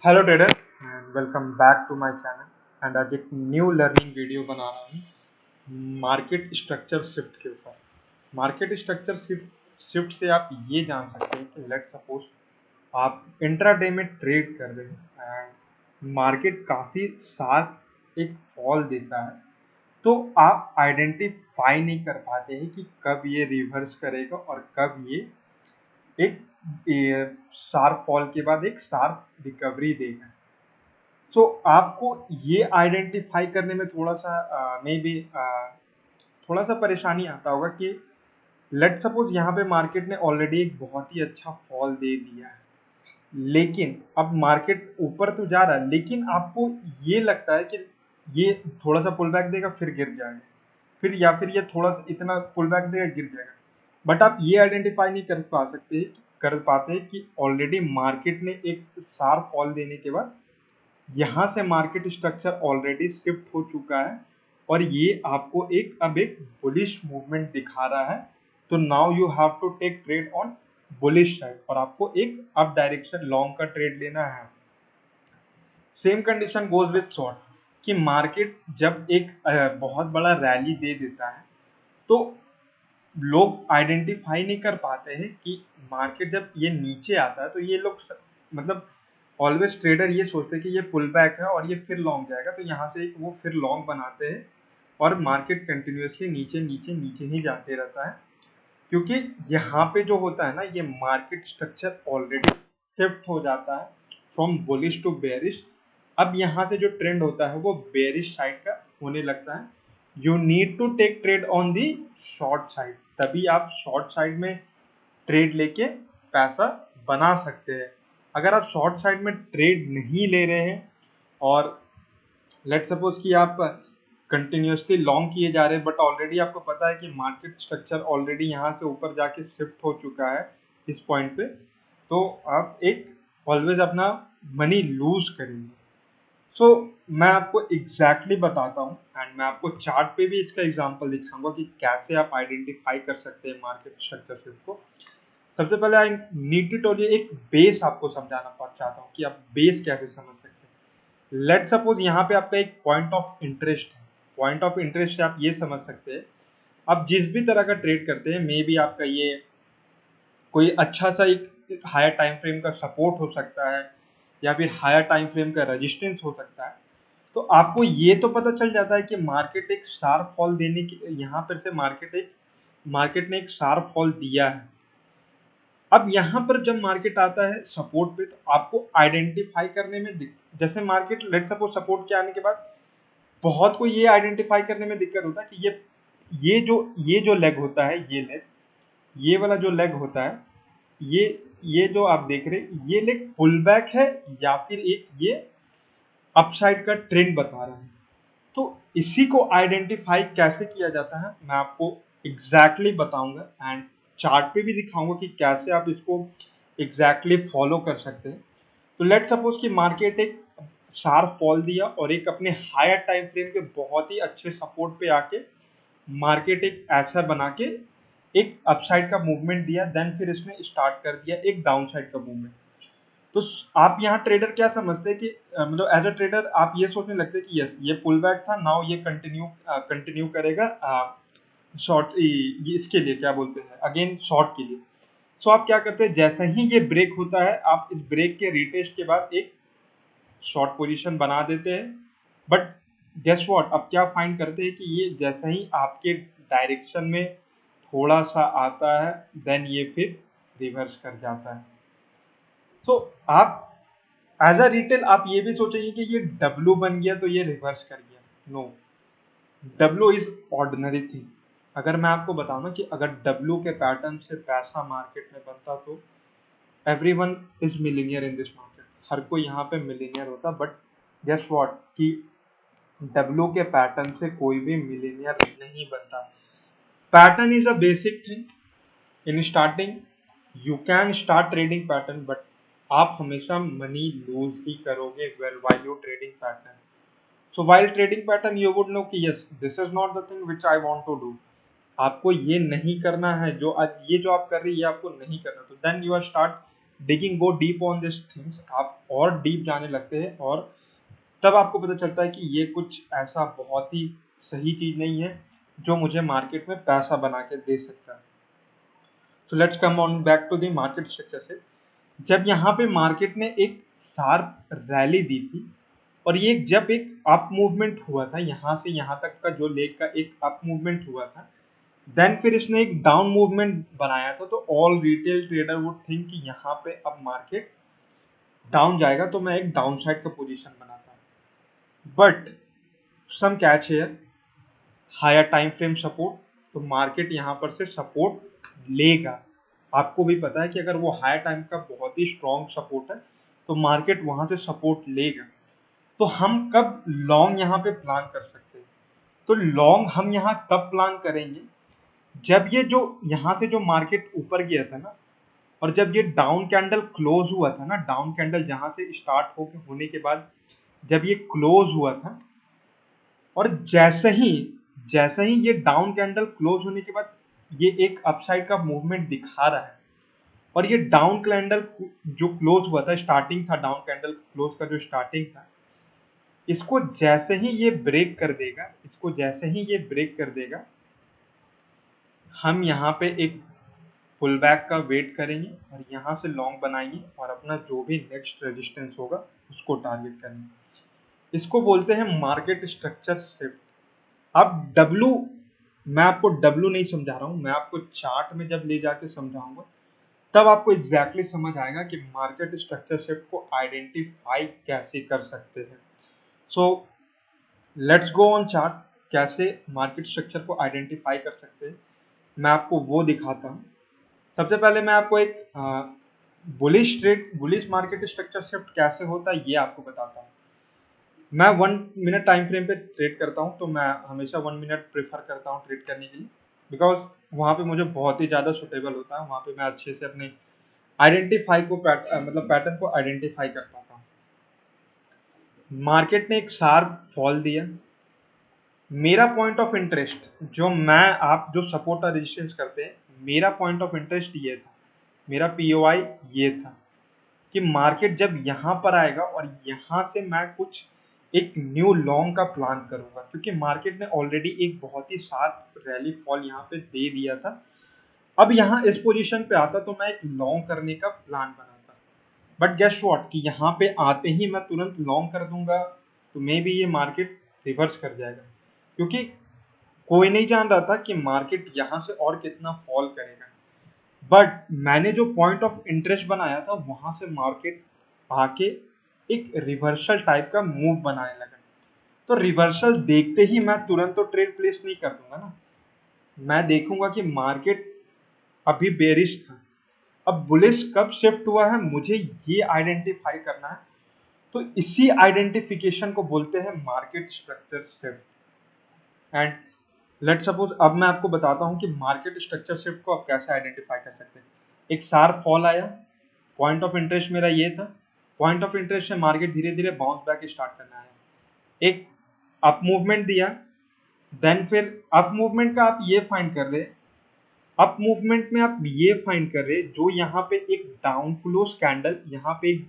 Hello trader and welcome back to my channel. And आज एक new learning video बना रहा हूँ मार्केट स्ट्रक्चर शिफ्ट के ऊपर। मार्केट स्ट्रक्चर शिफ्ट से आप ये जान सकते हैं कि लेट सपोज आप इंट्राडे में ट्रेड कर रहे हैं एंड मार्केट काफ़ी शार्प एक फॉल देता है, तो आप आइडेंटिफाई नहीं कर पाते हैं कि कब ये रिवर्स करेगा और कब एक शार्प फॉल के बाद एक शार्प रिकवरी देगा। सो आपको ये आइडेंटिफाई करने में थोड़ा सा मे बी थोड़ा सा परेशानी आता होगा कि लेट सपोज यहाँ पे मार्केट ने ऑलरेडी एक बहुत ही अच्छा फॉल दे दिया है, लेकिन अब मार्केट ऊपर तो जा रहा है, लेकिन आपको ये लगता है कि ये थोड़ा सा पुल बैक देगा फिर गिर जाएगा, फिर या फिर ये थोड़ा सा इतना पुल बैक देगा गिर जाएगा। बट आप ये आइडेंटिफाई नहीं कर पाते कि ऑलरेडी मार्केट ने एक शार्प फॉल देने के बाद यहाँ से मार्केट स्ट्रक्चर ऑलरेडी शिफ्ट हो चुका है और ये आपको एक बुलिश मूवमेंट दिखा रहा है। तो now you have to take trade on bullish side और आपको एक अप डायरेक्शन लॉन्ग का ट्रेड लेना है। Same condition goes with short कि मार्केट जब एक बहुत बड़ा रैली दे देता है तो लोग आइडेंटिफाई नहीं कर पाते हैं कि मार्केट जब ये नीचे आता है तो ये लोग मतलब ऑलवेज ट्रेडर ये सोचते हैं कि ये पुल बैक है और ये फिर लॉन्ग जाएगा, तो यहाँ से एक वो फिर लॉन्ग बनाते हैं और मार्केट कंटिन्यूसली नीचे नीचे नीचे ही जाते रहता है, क्योंकि यहाँ पे जो होता है ना ये मार्केट स्ट्रक्चर ऑलरेडी शिफ्ट हो जाता है फ्रॉम बुलिश टू बेरिश। अब यहाँ से जो ट्रेंड होता है वो बेरिश साइड का होने लगता है। You need to take trade on the short side, तभी आप शॉर्ट साइड में ट्रेड लेके पैसा बना सकते हैं। अगर आप शॉर्ट साइड में ट्रेड नहीं ले रहे हैं और लेट सपोज कि आप कंटिन्यूसली लॉन्ग किए जा रहे हैं, बट ऑलरेडी आपको पता है कि मार्केट स्ट्रक्चर ऑलरेडी यहाँ से ऊपर जाके शिफ्ट हो चुका है इस पॉइंट पे, तो आप एक ऑलवेज अपना मनी लूज करेंगे। सो मैं आपको एग्जैक्टली बताता हूँ एंड मैं आपको चार्ट पे भी इसका एग्जांपल दिखाऊंगा कि कैसे आप आइडेंटिफाई कर सकते हैं मार्केट स्ट्रक्चर शिफ्ट को। सबसे पहले I need to tell you एक बेस आपको समझाना चाहता हूँ कि आप बेस कैसे समझ सकते हैं। लेट सपोज यहाँ पे आपका एक पॉइंट ऑफ इंटरेस्ट है। पॉइंट ऑफ इंटरेस्ट से आप ये समझ सकते हैं, आप जिस भी तरह का ट्रेड करते हैं मे बी आपका ये कोई अच्छा सा एक हायर टाइम फ्रेम का सपोर्ट हो सकता है या फिर हायर टाइम फ्रेम का रेजिस्टेंस हो सकता है। तो आपको ये तो पता चल जाता है कि मार्केट एक शार्प फॉल देने की यहाँ पर से मार्केट ने एक शार्प फॉल दिया है। अब यहाँ पर जब मार्केट आता है सपोर्ट पे तो आपको आइडेंटिफाई करने में जैसे मार्केट लेट सपोज सपोर्ट के आने के बाद बहुत को ये आइडेंटिफाई करने में दिक्कत होता है कि ये जो लेग होता है, ये लेग, ये वाला जो लेग होता है, ये ये जो आप देख रहे हैं ये लेग पुल बैक है या फिर एक ये अपसाइड का ट्रेंड बता रहा है। तो इसी को आइडेंटिफाई कैसे किया जाता है मैं आपको एग्जैक्टली बताऊंगा एंड चार्ट पे भी दिखाऊंगा कि कैसे आप इसको एग्जैक्टली फॉलो कर सकते हैं। तो लेट सपोज कि मार्केट एक शार्प फॉल दिया और एक अपने हायर टाइम फ्रेम के बहुत ही अच्छे सपोर्ट पे आके मार्केट एक ऐसा बना के एक अपसाइड का मूवमेंट दिया, देन फिर इसने स्टार्ट कर दिया एक डाउन साइड का मूवमेंट। तो आप यहाँ ट्रेडर क्या समझते हैं कि मतलब एज अ ट्रेडर आप ये सोचने लगते हैं कि यस ये पुल बैक था, नाउ ये कंटिन्यू करेगा शॉर्ट इसके लिए क्या बोलते हैं अगेन शॉर्ट के लिए। सो आप क्या करते हैं, जैसे ही ये ब्रेक होता है आप इस ब्रेक के रिटेस्ट के बाद एक शॉर्ट पोजीशन बना देते हैं। बट गेस व्हाट, अब क्या फाइंड करते हैं कि ये जैसे ही आपके डायरेक्शन में थोड़ा सा आता है देन ये फिर रिवर्स कर जाता है। सो आप एज अ रिटेल आप ये भी सोचेंगे कि ये डब्ल्यू बन गया तो ये रिवर्स कर गया। No, W is ordinary thing. अगर मैं आपको बताऊं ना कि अगर डब्ल्यू के पैटर्न से पैसा मार्केट में बनता तो every one is millionaire in this market, हर कोई यहाँ पे मिलीनियर होता। बट गेस व्हाट कि डब्ल्यू के पैटर्न से कोई भी मिलीनियर नहीं बनता। Pattern is a basic thing in starting. You can start trading pattern but आप हमेशा मनी लूज ही करोगे well while you trading pattern. So while trading pattern you would know कि yes this is not the thing which I want to do. आपको ये नहीं करना है, जो ये जो आप कर रही है ये आपको नहीं करना, तो then you are start digging go deep on this things, आप और डीप जाने लगते हैं और तब आपको पता चलता है कि ये कुछ ऐसा बहुत ही सही चीज नहीं है जो मुझे मार्केट में पैसा बना के दे सकता है। So let's come on back to the market structure से। जब यहाँ पे मार्केट ने एक शार्प रैली दी थी और ये जब एक अप मूवमेंट हुआ था, यहाँ से यहाँ तक का जो लेग का एक अप मूवमेंट हुआ था, देन फिर इसने एक डाउन मूवमेंट बनाया था, तो all retail trader would think कि यहाँ पे अब मार्केट डाउन जाएगा तो मैं एक डाउन साइड का पोजीशन बनाता हूँ। बट सम कैच है, हायर टाइम फ्रेम सपोर्ट, तो मार्केट यहाँ पर से सपोर्ट लेगा। आपको भी पता है कि अगर वो हायर टाइम का बहुत ही स्ट्रॉन्ग सपोर्ट है तो मार्केट वहां से सपोर्ट लेगा। तो हम कब लॉन्ग यहाँ पे प्लान कर सकते हैं? तो लॉन्ग हम यहाँ कब प्लान करेंगे? जब ये जो यहाँ से जो मार्केट ऊपर गया था ना, और जब ये डाउन कैंडल क्लोज हुआ था ना, डाउन कैंडल जहां से स्टार्ट होने के बाद जब ये क्लोज हुआ था, और जैसे ही ये डाउन कैंडल क्लोज होने के बाद ये एक अपसाइड का मूवमेंट दिखा रहा है, और ये डाउन कैंडल जो क्लोज हुआ था, स्टार्टिंग था डाउन कैंडल क्लोज का जो स्टार्टिंग था, इसको जैसे ही ये ब्रेक कर देगा, इसको जैसे ही ये ब्रेक कर देगा, हम यहाँ पे एक पुल बैक का वेट करेंगे और यहाँ से लॉन्ग बनाएंगे और अपना जो भी नेक्स्ट रेजिस्टेंस होगा उसको टारगेट करेंगे। इसको बोलते हैं मार्केट स्ट्रक्चर शिफ्ट। अब डब्लू, मैं आपको डब्लू नहीं समझा रहा हूं, मैं आपको चार्ट में जब ले जाके समझाऊंगा तब आपको एग्जैक्टली समझ आएगा कि मार्केट स्ट्रक्चर शिफ्ट को आइडेंटिफाई कैसे कर सकते हैं। So let's go on chart, कैसे मार्केट स्ट्रक्चर को आइडेंटिफाई कर सकते हैं मैं आपको वो दिखाता हूँ। सबसे पहले मैं आपको एक बुलिश मार्केट स्ट्रक्चर शिफ्ट कैसे होता है ये आपको बताता हूँ। मैं 1 मिनट टाइम फ्रेम पे ट्रेड करता हूँ, तो मैं हमेशा 1 मिनट प्रेफर करता हूँ ट्रेड करने के लिए, बिकॉज वहाँ पे मुझे बहुत ही ज़्यादा सुटेबल होता है, वहाँ पे मैं अच्छे से अपने आइडेंटिफाई को मतलब पैटर्न को आइडेंटिफाई कर पाता हूँ। मार्केट ने एक शार्प फॉल दिया, मेरा पॉइंट ऑफ इंटरेस्ट जो मैं आप जो सपोर्ट और रेजिस्टेंस करते हैं, मेरा पॉइंट ऑफ इंटरेस्ट ये था, मेरा पीओआई ये था कि मार्केट जब यहाँ पर आएगा और यहाँ से मैं कुछ एक न्यू लॉन्ग का प्लान करूंगा, क्योंकि मार्केट ने ऑलरेडी एक बहुत ही शार्प रैली फॉल यहाँ पे दे दिया था। अब यहाँ इस पोजीशन पे आता तो मैं एक लॉन्ग करने का प्लान बनाता, बट गेस व्हाट कि यहाँ पे आते ही मैं तुरंत लॉन्ग कर दूंगा तो मे बी ये मार्केट रिवर्स कर जाएगा, क्योंकि कोई नहीं जान रहा था कि मार्केट यहाँ से और कितना फॉल करेगा। बट मैंने जो पॉइंट ऑफ इंटरेस्ट बनाया था वहां से मार्केट आके एक रिवर्सल टाइप का मूव बनाने लगा, तो रिवर्सल देखते ही मैं तुरंत तो ट्रेड प्लेस नहीं कर दूंगा ना, मैं देखूंगा कि मार्केट अभी बेरिश था, अब बुलिश कब शिफ्ट हुआ है मुझे ये आइडेंटिफाई करना है। तो इसी आइडेंटिफिकेशन को बोलते हैं market structure shift. And let suppose अब मैं आपको बताता हूँ कि मार्केट स्ट्रक्चर शिफ्ट को आप कैसे आइडेंटिफाई कर सकते हैं। एक शार्प फॉल आया, पॉइंट ऑफ इंटरेस्ट मेरा ये था, पॉइंट ऑफ इंटरेस्ट से मार्केट धीरे धीरे बाउंस बैक स्टार्ट करना है, एक अप मूवमेंट दिया, देन फिर अप मूवमेंट का आप ये फाइंड कर रहे, अप मूवमेंट में आप ये फाइंड कर रहे जो यहाँ पे एक डाउन क्लोज कैंडल, यहाँ पे एक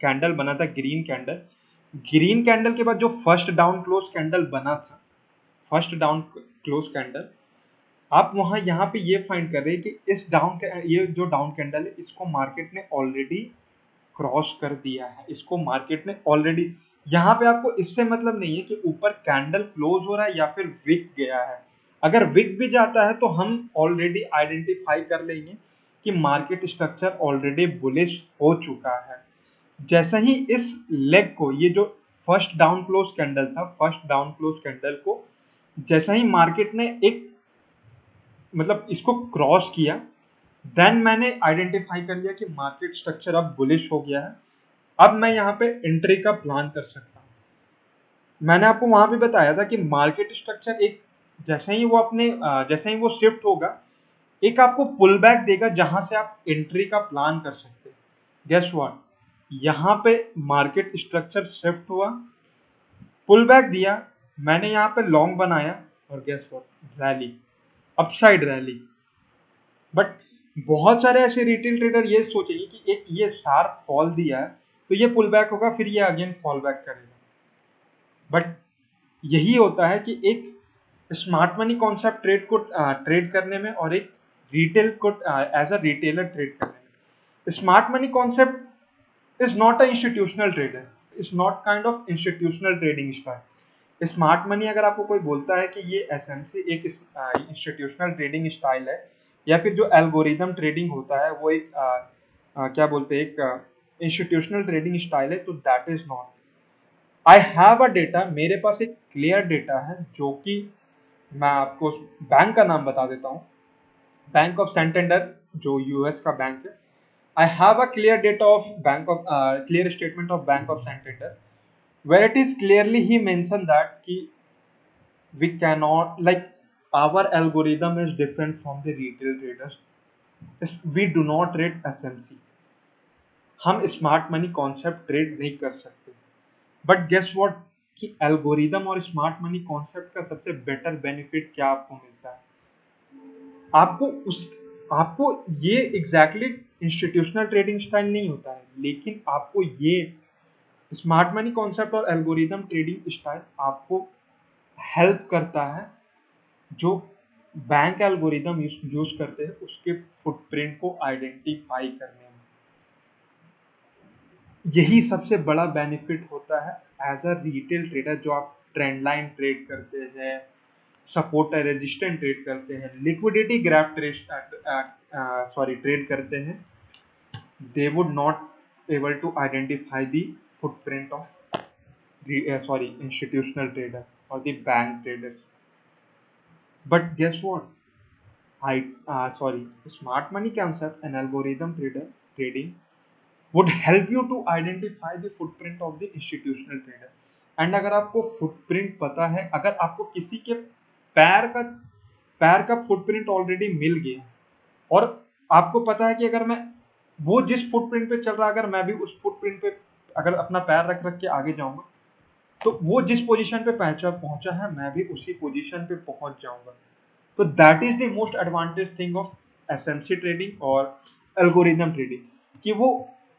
कैंडल बना था ग्रीन कैंडल, ग्रीन कैंडल के बाद जो फर्स्ट डाउन क्लोज कैंडल बना था, फर्स्ट डाउन क्लोज कैंडल, आप वहां यहाँ पे ये फाइंड कर रहे हैं कि इस ये जो डाउन कैंडल है इसको मार्केट ने ऑलरेडी क्रॉस कर दिया है, इसको मार्केट ने ऑलरेडी, यहाँ पे आपको इससे मतलब नहीं है कि ऊपर कैंडल क्लोज हो रहा है या फिर विक गया है, अगर विक भी जाता है तो हम ऑलरेडी आइडेंटिफाई कर लेंगे कि मार्केट स्ट्रक्चर ऑलरेडी बुलिश हो चुका है। जैसे ही इस लेग को, ये जो फर्स्ट डाउन क्लोज कैंडल था, फर्स्ट डाउन क्लोज कैंडल को जैसा ही मार्केट ने एक मतलब इसको क्रॉस किया, देन मैंने आइडेंटिफाई कर लिया कि मार्केट स्ट्रक्चर अब बुलिश हो गया है, अब मैं यहाँ पे एंट्री का प्लान कर सकता हूँ। मैंने आपको वहां भी बताया था कि मार्केट स्ट्रक्चर एक जैसे ही वो शिफ्ट होगा एक आपको पुल बैक देगा जहां से आप एंट्री का प्लान कर सकते हैं। गेस व्हाट, यहाँ पे मार्केट स्ट्रक्चर शिफ्ट हुआ, पुल बैक दिया, मैंने यहाँ पे लॉन्ग बनाया और guess what, rally, upside rally. But बहुत सारे ऐसे रिटेल ट्रेडर ये सोचेंगे कि एक ये शार्प फॉल दिया है तो ये पुल बैक होगा, फिर ये अगेन फॉल बैक करेगा। बट यही होता है कि एक स्मार्ट मनी कॉन्सेप्ट ट्रेड को ट्रेड करने में और एक रिटेल को एज अ रिटेलर ट्रेड करने में। Smart money concept is not a institutional trader, is not kind of institutional trading style. Smart money अगर आपको कोई बोलता है कि ये एसएमसी एक इंस्टीट्यूशनल ट्रेडिंग स्टाइल है, या फिर जो एल्गोरिदम ट्रेडिंग होता है वो एक क्या बोलते हैं एक इंस्टीट्यूशनल ट्रेडिंग स्टाइल है, तो that is not. I have a data, मेरे पास एक क्लियर डेटा है जो कि मैं आपको बैंक का नाम बता देता हूँ, बैंक ऑफ सेंटेंडर, जो यूएस का बैंक है। I have a clear data of bank of clear statement of bank of Santander where it is clearly he mentioned that कि we cannot like our algorithm is different from the retail traders. We do not trade SMC, हम smart money concept trade नहीं कर सकते। But guess what कि algorithm और smart money concept का सबसे better benefit क्या आपको मिलता है? आपको उस आपको ये एग्जैक्टली इंस्टीट्यूशनल ट्रेडिंग स्टाइल नहीं होता है, लेकिन आपको ये स्मार्ट मनी कॉन्सेप्ट और एल्गोरिदम ट्रेडिंग स्टाइल आपको हेल्प करता है जो बैंक एल्गोरिदम यूज करते हैं उसके फुटप्रिंट को आइडेंटिफाई करने में। यही सबसे बड़ा बेनिफिट होता है एज अ रिटेल ट्रेडर। जो आप ट्रेंड लाइन ट्रेड करते हैं, सपोर्ट रेजिस्टेंट ट्रेड करते हैं, लिक्विडिटी ग्रैप ट्रेड करते हैं, they would not able to identify the footprint of institutional trader or the bank traders. But guess what? Smart money concept and algorithm trading would help you to identify the footprint of the institutional trader. And अगर आपको footprint पता है, अगर आपको किसी के पैर का पैर का फुटप्रिंट ऑलरेडी मिल गया और आपको पता है कि अगर मैं वो जिस फुटप्रिंट पे चल रहा है, अगर मैं भी उस फुटप्रिंट पे अगर अपना पैर रख रख के आगे जाऊंगा तो वो जिस पोजीशन पे पहुंचा है मैं भी उसी पोजीशन पे पहुंच जाऊंगा। तो that is the most advantage thing of SMC trading और एल्गोरिदम ट्रेडिंग कि वो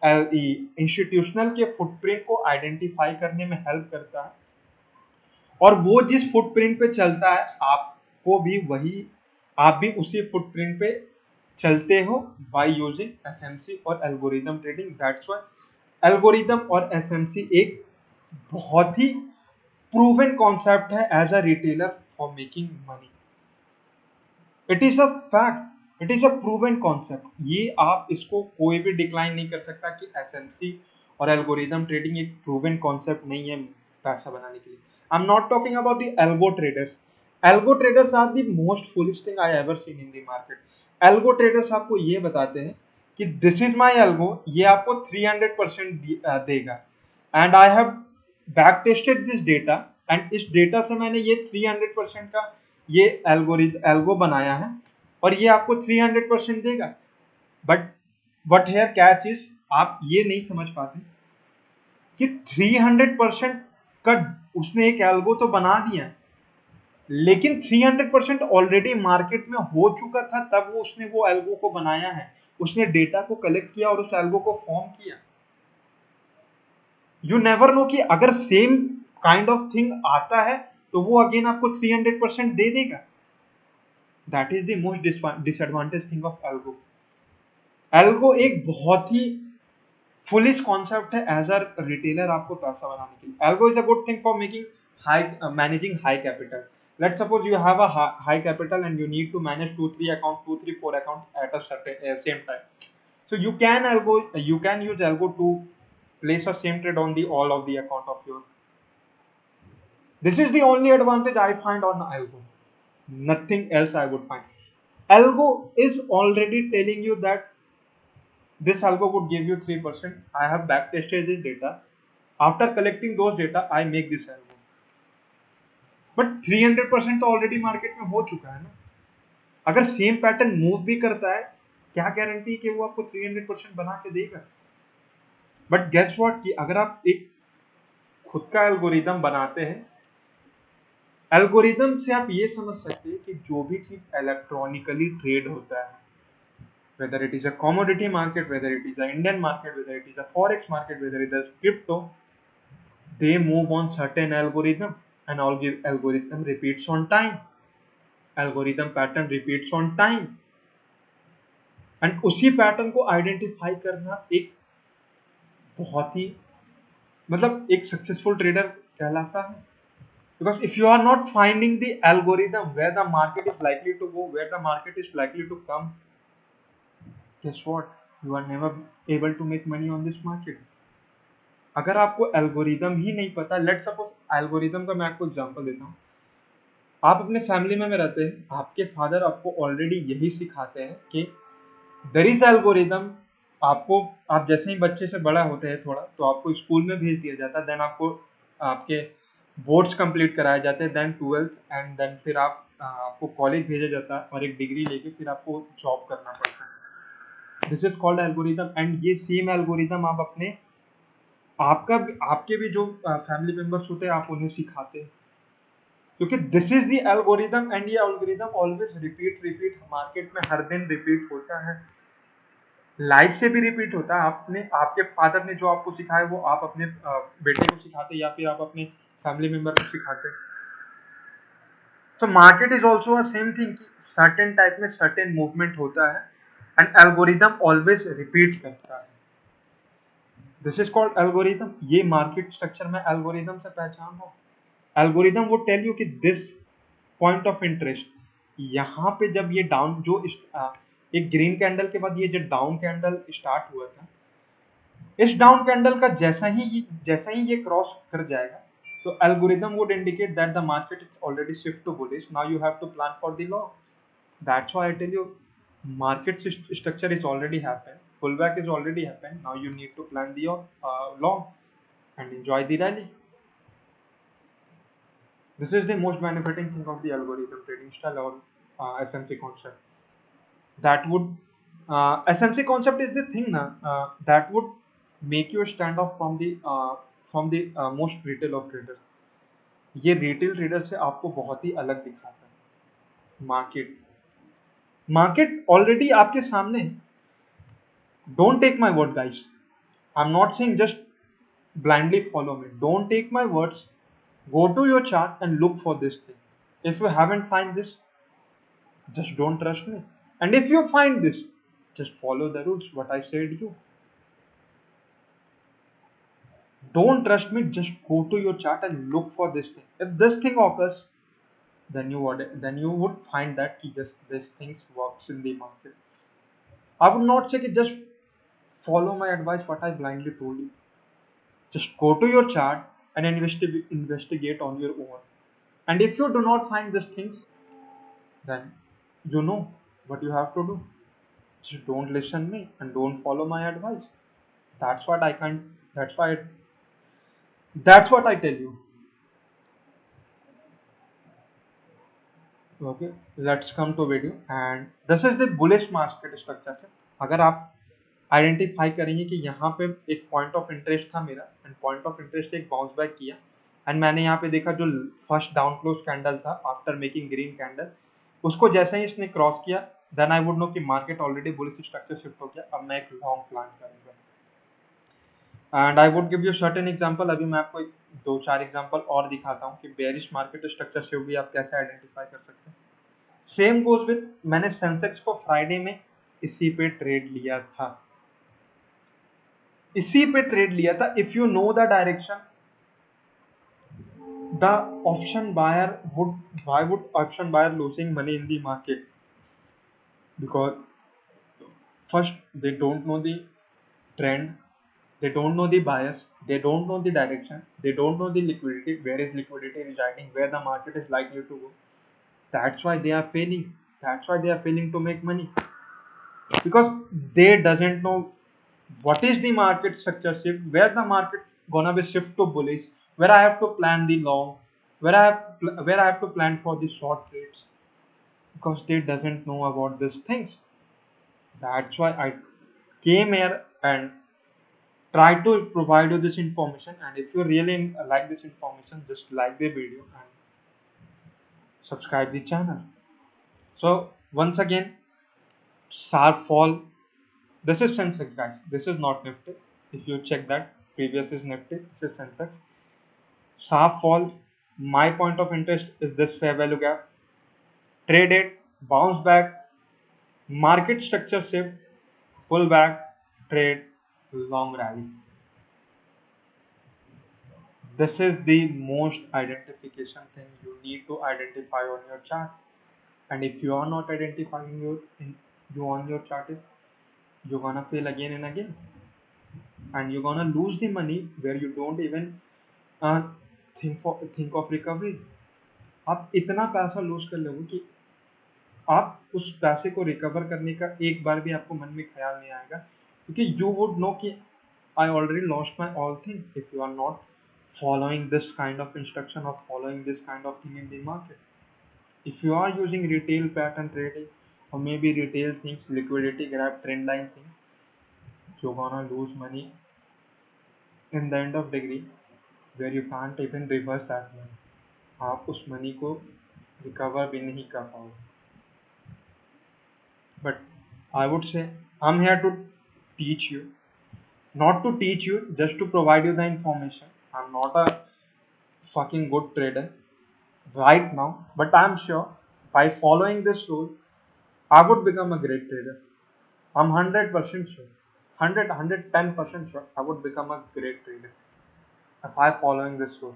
इंस्टीट्यूशनल के फुटप्रिंट को आइडेंटिफाई करने में हेल्प करता है, और वो जिस फुटप्रिंट पे चलता है आपको भी वही आप भी उसी फुटप्रिंट पे चलते हो बाय यूजिंग एसएमसी और algorithm trading. That's why algorithm और एसएमसी एक बहुत ही प्रूवन कॉन्सेप्ट है as a retailer for making money. It is a fact, it is a proven concept. ये आप इसको कोई भी डिक्लाइन नहीं कर सकता कि एसएमसी और एल्गोरिदम ट्रेडिंग एक प्रूवन कॉन्सेप्ट नहीं है पैसा बनाने के लिए। I am not talking about the algo traders. Algo traders are the most foolish thing I ever seen in the market. Algo traders आपको ये बताते हैं कि दिस इज माई एल्गो, ये आपको 300% देगा, and I have back tested this data, and इस data से मैंने ये 300% का ये एल्गो बनाया है और ये आपको 300% देगा। But what here catch is, आप ये नहीं समझ पाते कि 300% का उसने एक एल्गो तो बना दिया, लेकिन 300% ऑलरेडी मार्केट में हो चुका था तब वो उसने वो एल्गो को बनाया है। उसने डेटा को कलेक्ट किया और उस एल्गो को फॉर्म किया। यू नेवर नो कि अगर सेम काइंड ऑफ थिंग आता है तो वो अगेन आपको 300% दे देगा। That is the most disadvantage thing of algo. Algo एक बहुत ही फुलिश कॉन्सेप्ट है एज अ रिटेलर आपको पैसा बनाने के लिए। Algo is a good thing for making high managing high capital. Let's suppose you have a high capital and you need to manage 2-3 accounts, 2-3 4 accounts at a certain same time. So you can use algo to place a same trade on the all of the account of yours. This is the only advantage I find on algo. Nothing else I would find. Algo is already telling you that this algo would give you 3%. I have back tested this data. After collecting those data, I make this algo. But 300% तो already market में हो चुका है ना। अगर same pattern move भी करता है, क्या गारंटी कि वो आपको 300% बना के देगा? बट गेस व्हाट कि अगर आप एक खुद का एल्गोरिदम बनाते हैं, एल्गोरिदम से आप ये समझ सकते हैं कि जो भी चीज इलेक्ट्रॉनिकली ट्रेड होता है whether it is a commodity market, whether it is an Indian market, whether it is a forex market, whether it is crypto, they move on certain algorithm, and algorithm repeats on time, algorithm pattern repeats on time, and उसी pattern को identify करना एक बहुत ही मतलब एक successful trader कहलाता है. Because if you are not finding the algorithm where the market is likely to go, where the market is likely to come, guess what? You are never able to make money on this market. अगर आपको algorithm ही नहीं पता, let suppose algorithm का मैं आपको example देता हूँ. आप अपने फैमिली में रहते हैं, आपके फादर आपको ऑलरेडी यही सिखाते हैं कि देयर इज एल्गोरिदम. आपको आप जैसे ही बच्चे से बड़ा होते हैं थोड़ा, तो आपको स्कूल में भेज दिया जाता है, देन आपको आपके बोर्ड्स कंप्लीट कराए जाते हैं, देन ट्वेल्थ, एंड देन फिर आपको कॉलेज भेजा जाता है और एक डिग्री लेके फिर आपको जॉब करना पड़ता है. This is called algorithm. And ये सेम एल्गोरिदम आप अपने आपके भी जो फैमिली मेंबर्स होते हैं आप उन्हें सिखाते हैं, क्योंकि this is the algorithm. And ये एल्गोरिदम ऑलवेज रिपीट मार्केट में हर दिन रिपीट होता है, लाइफ से भी रिपीट होता है. आपने आपके फादर ने जो आपको सिखाया वो आप अपने बेटे को सिखाते या फिर आप अपने फैमिली मेंबर को सिखाते. So market is also same thing कि सर्टेन टाइप में सर्टेन मूवमेंट होता है एंड एल्गोरिदम ऑलवेज रिपीट करता है. This is called algorithm. ये मार्केट स्ट्रक्चर में एल्गोरिदम से पहचान हो. एल्गोरिदम वो टेल यू कि दिस पॉइंट ऑफ इंटरेस्ट, यहाँ पे जब ये डाउन जो एक ग्रीन कैंडल के बाद ये जो डाउन कैंडल स्टार्ट हुआ था, इस डाउन कैंडल का जैसा ही ये क्रॉस कर जाएगा, तो algorithm would indicate that the market is already shift to bullish. Now you have to plan for the long. That's why I tell you, market structure is already happened. Pullback is already happened. Now you need to plan the long and enjoy the rally. This is the most benefiting thing of the algorithm trading style or SMC concept. That would SMC concept is the thing na, that would make you stand off from the most retail of traders. ये retail trader से आपको बहुत ही अलग दिखाता है. Market already आपके सामने है. Don't take my word, guys. I'm not saying just blindly follow me. Don't take my words. Go to your chart and look for this thing. If you haven't find this, just don't trust me. And if you find this, just follow the rules. What I said you. Don't trust me. Just go to your chart and look for this thing. If this thing occurs, then you would find that yes, this thing works in the market. I would not say just follow my advice. What I blindly told you. Just go to your chart and investigate on your own. And if you do not find these things, then you know what you have to do. Just don't listen me and don't follow my advice. That's what I can't. That's what I tell you. Okay, let's come to video. And this is the bullish market structure. से अगर आप identify करेंगे कि यहाँ पे एक point of interest था मेरा, एंड पॉइंट ऑफ इंटरेस्ट एक बाउंस बैक किया, एंड मैंने यहाँ पे देखा जो फर्स्ट डाउन क्लोज कैंडल था आफ्टर मेकिंग ग्रीन कैंडल, उसको जैसे ही इसने क्रॉस किया, देन आई वुड नो कि market already bullish structure shift हो गया. अब मैं एक लॉन्ग प्लान करूंगा. And I would give you certain example. अभी मैं आपको दो चार एग्जांपल और दिखाता हूँ कि बेरिश मार्केट स्ट्रक्चर से भी आप कैसे आइडेंटिफाई कर सकते हैं. सेम गोज विद, मैंने सेंसेक्स को फ्राइडे में इसी पे ट्रेड लिया था. If you know the direction, the option buyer why would option buyer losing money in the market? Because first, they don't know the trend, they don't know the bias, they don't know the direction, they don't know the liquidity, where is liquidity residing, where the market is likely to go. That's why they are failing to make money, because they doesn't know what is the market structure shift, where the market gonna be shift to bullish, where I have to plan the long, where I have to plan for the short trades, because they doesn't know about these things. That's why I came here and try to provide you this information. And if you really like this information, just like the video and subscribe the channel. So once again, Sharp fall. This is Sensex, guys. This is not Nifty. If you check that, previous is Nifty. This is Sensex. Sharp fall. My point of interest is this fair value gap. Trade it, bounce back, market structure shift, pull back, trade, long rally. This is the most identification thing you need to identify on your chart. And if you are not identifying you on your chart, you're gonna fail again and again, and you're gonna lose the money where you don't even uh, think of recovery. आप इतना पैसा loose कर लोगे कि आप उस पैसे को रिकवर करने का एक बार भी आपको मन में ख्याल नहीं आएगा, क्योंकि यू वुड नो कि I already lost my all thing if you are not following this kind of instruction or following this kind of thing in the market. If you are using retail pattern trading or maybe retail things, liquidity grab, trend line thing, you're gonna lose money in the end of degree where you can't even reverse that money. आप उस money को recover भी नहीं कर पाओगे. But I would say I'm here to teach you, not to teach you, just to provide you the information. I'm not a fucking good trader right now, but I'm sure by following this rule, I would become a great trader. I'm 100% sure, 110% sure I would become a great trader if I following this rule.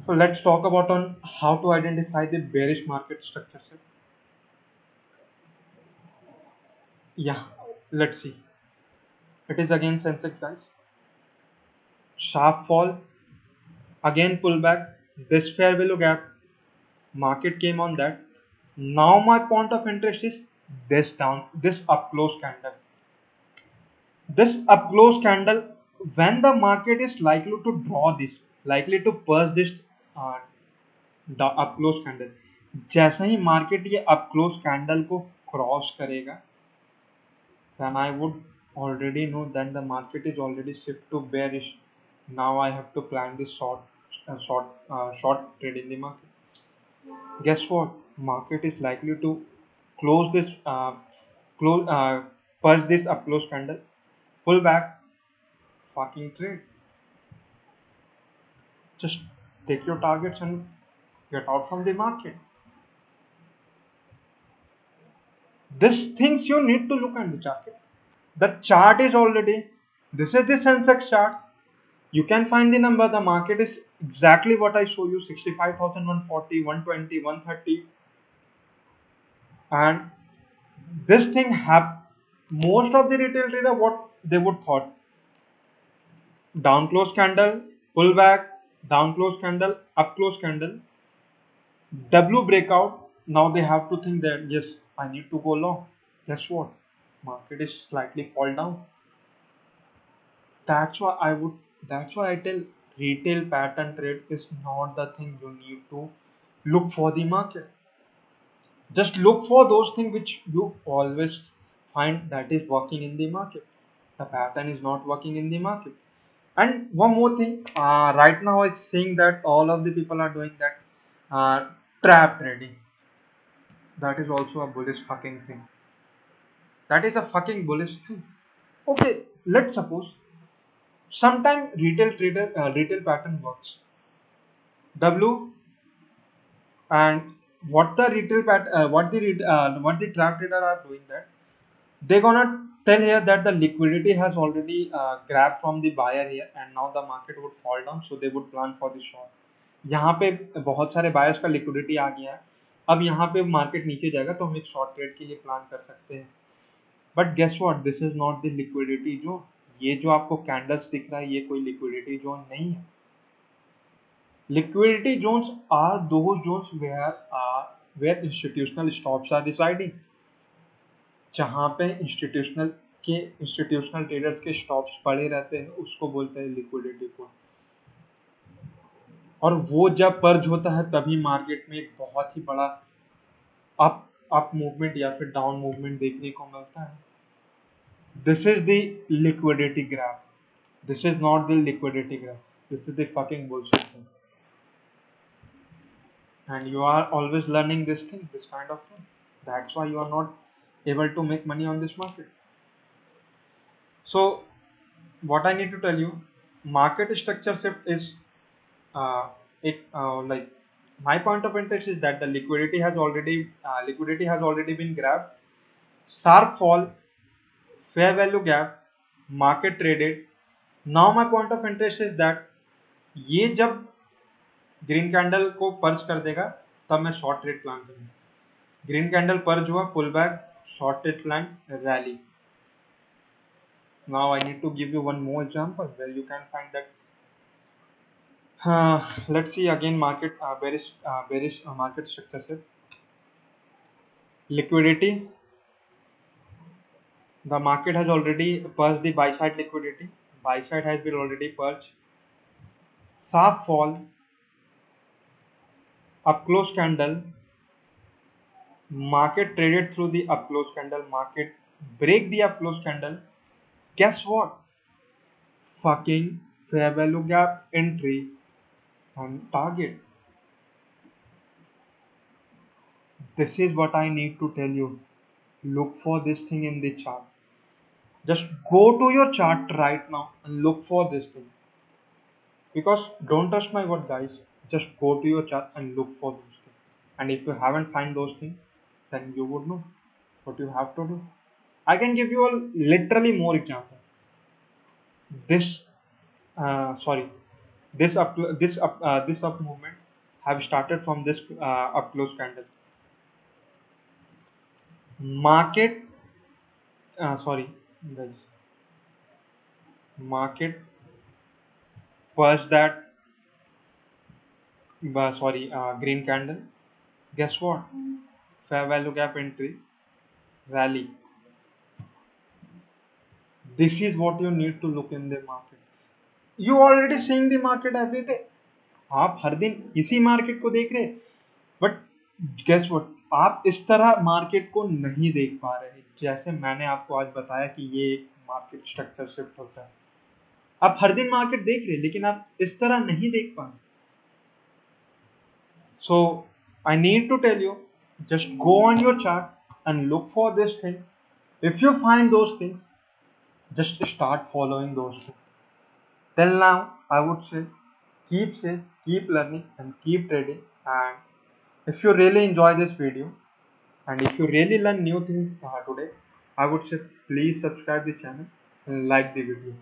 So let's talk about on how to identify the bearish market structure. Yeah, let's see. It is again Sensex, guys. Sharp fall, again pullback. This fair value gap, market came on that. Now my point of interest is this up close candle. This up close candle, when the market is likely to draw this, likely to purge this uh, up close candle, जैसे ही market ये up close candle को cross करेगा, then I would already know that the market is already shift to bearish. Now I have to plan this short trade in the market. Guess what? Market is likely to close this close purge this up close candle, pull back, fucking trade. Just take your targets and get out from the market. These things you need to look at the chart. The chart is already, this is the Sensex chart. You can find the number. The market is exactly what I show you: 65,140, 120, 130. And this thing have most of the retail trader what they would thought: down close candle, pull back, down close candle, up close candle, W breakout. Now they have to think that yes, I need to go long. Guess what? Market is slightly fall down. That's why I would. That's why I tell retail pattern trade is not the thing you need to look for the market. Just look for those things which you always find that is working in the market. The pattern is not working in the market. And one more thing, right now it's saying that all of the people are doing that trap trading. That is also a bullish fucking thing. That is a fucking bullish thing. Okay, let's suppose sometime retail pattern works. W and what the trap trader are doing, that they're gonna tell here that the liquidity has already grabbed from the buyer here and now the market would fall down, so they would plan for the short. यहाँ पे बहुत सारे buyers का liquidity आ गया है, अब यहाँ पे मार्केट नीचे जाएगा तो हम एक शॉर्ट ट्रेड के लिए प्लान कर सकते हैं. But guess what, this is not the liquidity zone. ये जो आपको कैंडल्स दिख रहा है ये कोई लिक्विडिटी जोन नहीं है. Liquidity zones are those zones where institutional stops are residing. जहाँ पे इंस्टीट्यूशनल ट्रेडर्स के स्टॉप्स पड़े रहते हैं उसको बोलते हैं लिक्विडिटी पूल. और वो जब पर्ज होता है तभी मार्केट में एक बहुत ही बड़ा अप अप मूवमेंट या फिर डाउन मूवमेंट देखने को मिलता है. This is the liquidity graph. This is not the liquidity graph. This is the fucking bullshit thing. And you are always learning this thing, this kind of thing. That's why you are not able to make money on this market. So what I need to tell you, market structure shift is like my point of interest is that the liquidity has already been grabbed. Sharp fall, fair value gap, market traded. Now my point of interest is that ये जब green candle को perch कर देगा तब मैं short trade plan करूंगा. Green candle पर्च हुआ, pull back, short trade plan, rally. Now I need to give you one more example where you can find that. Let's see again bearish market structure shift. Liquidity. The market has already purged the buy side liquidity. Buy side has been already purged. Sharp fall. Up close candle. Market traded through the up close candle. Market break the up close candle. Guess what? Fucking fair value gap entry on target. This is what I need to tell you. Look for this thing in the chart. Just go to your chart right now and look for this thing. Because don't trust my word, guys. Just go to your chart and look for those things. And if you haven't find those things, then you would know what you have to do. I can give you a literally more example. This, sorry, this up movement have started from this up close candle. Market, sorry, guys. Market first that green candle. Guess what? Fair value gap entry, rally. This is what you need to look in the market. You already seeing the market every day. आप हर दिन इसी market को देख रहे हैं. But guess what, आप इस तरह मार्केट को नहीं देख पा रहे हैं जैसे मैंने आपको आज बताया कि ये एक मार्केट स्ट्रक्चर शिफ्ट होता है. आप हर दिन मार्केट देख रहे हैं लेकिन आप इस तरह नहीं देख पा रहे. So I need to tell you, just go on your chart and look for this thing. If you find those things, just start following those things. Till now, I would say, keep safe, keep learning, and keep trading. And if you really enjoy this video, and if you really learn new things today, I would say please subscribe the channel and like the video.